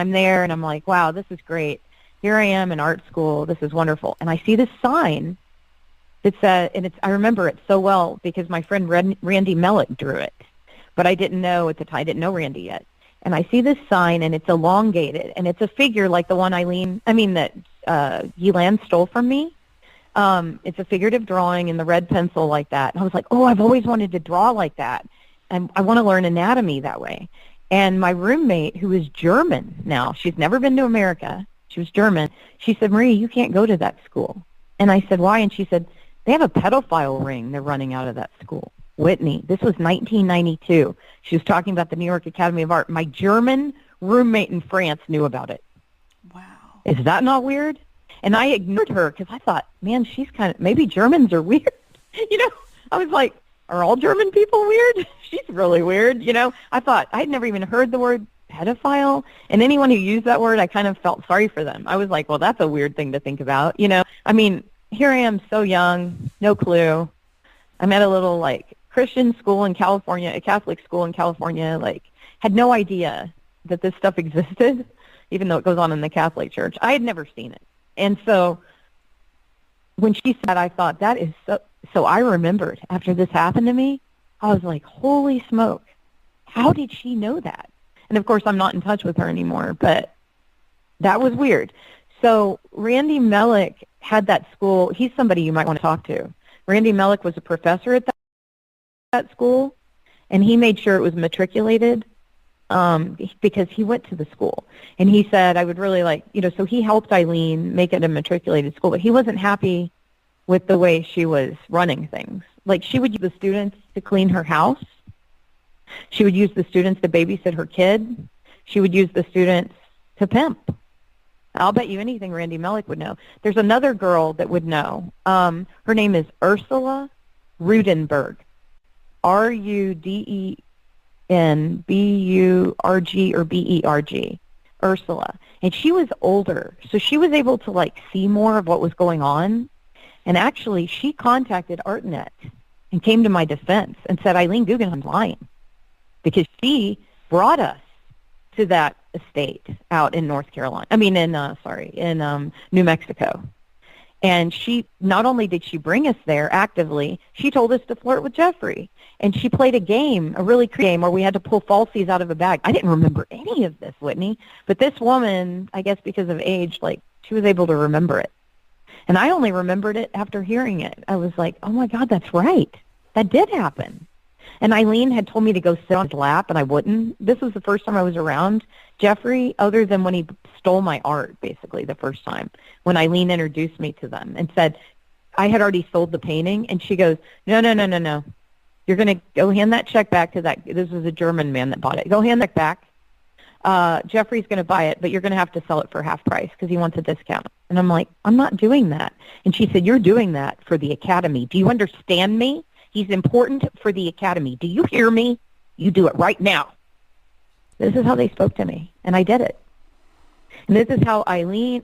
I'm there, and I'm like, wow, this is great. Here I am in art school. This is wonderful. And I see this sign that said, and I remember it so well because my friend Randy Mellick drew it, but I didn't know at the time. I didn't know Randy yet. And I see this sign, and it's elongated, and it's a figure like the one that Yelan stole from me. It's a figurative drawing in the red pencil like that. And I was like, oh, I've always wanted to draw like that, and I want to learn anatomy that way. And my roommate, who is German now, she's never been to America. She was German. She said, Marie, you can't go to that school. And I said, why? And she said, they have a pedophile ring they're running out of that school. Whitney, this was 1992. She was talking about the New York Academy of Art. My German roommate in France knew about it. Wow. Is that not weird? And I ignored her because I thought, man, maybe Germans are weird. I was like, are all German people weird? She's really weird. I thought I'd never even heard the word pedophile. And anyone who used that word, I kind of felt sorry for them. I was like, well, that's a weird thing to think about. I mean, here I am so young, no clue. I'm at a little Christian school in California, a Catholic school in California, had no idea that this stuff existed, even though it goes on in the Catholic Church. I had never seen it. And so when she said that, I thought, that is so I remembered after this happened to me, I was like, holy smoke, how did she know that? And, of course, I'm not in touch with her anymore, but that was weird. So Randy Mellick had that school. He's somebody you might want to talk to. Randy Mellick was a professor at that school, and he made sure it was matriculated because he went to the school. And he said, I would really so he helped Eileen make it a matriculated school, but he wasn't happy with the way she was running things. She would use the students to clean her house. She would use the students to babysit her kid. She would use the students to pimp. I'll bet you anything Randy Mellick would know. There's another girl that would know. Her name is Ursula Rudenberg, Rudenburg or Berg, Ursula. And she was older, so she was able to see more of what was going on. And actually, she contacted ArtNet and came to my defense and said, Eileen Guggenheim's lying, because she brought us to that estate out in New Mexico. And she, not only did she bring us there actively, she told us to flirt with Jeffrey. And she played a game, a really creative game, where we had to pull falsies out of a bag. I didn't remember any of this, Whitney. But this woman, I guess because of age, she was able to remember it. And I only remembered it after hearing it. I was like, oh, my God, that's right. That did happen. And Eileen had told me to go sit on his lap, and I wouldn't. This was the first time I was around Jeffrey, other than when he stole my art, basically, the first time, when Eileen introduced me to them and said, I had already sold the painting. And she goes, no. You're going to go hand that check back to that. This was a German man that bought it. Go hand that back. Jeffrey's going to buy it, but you're going to have to sell it for half price because he wants a discount. And I'm like, I'm not doing that. And she said, you're doing that for the Academy. Do you understand me? He's important for the Academy. Do you hear me? You do it right now. This is how they spoke to me, and I did it. And this is how Eileen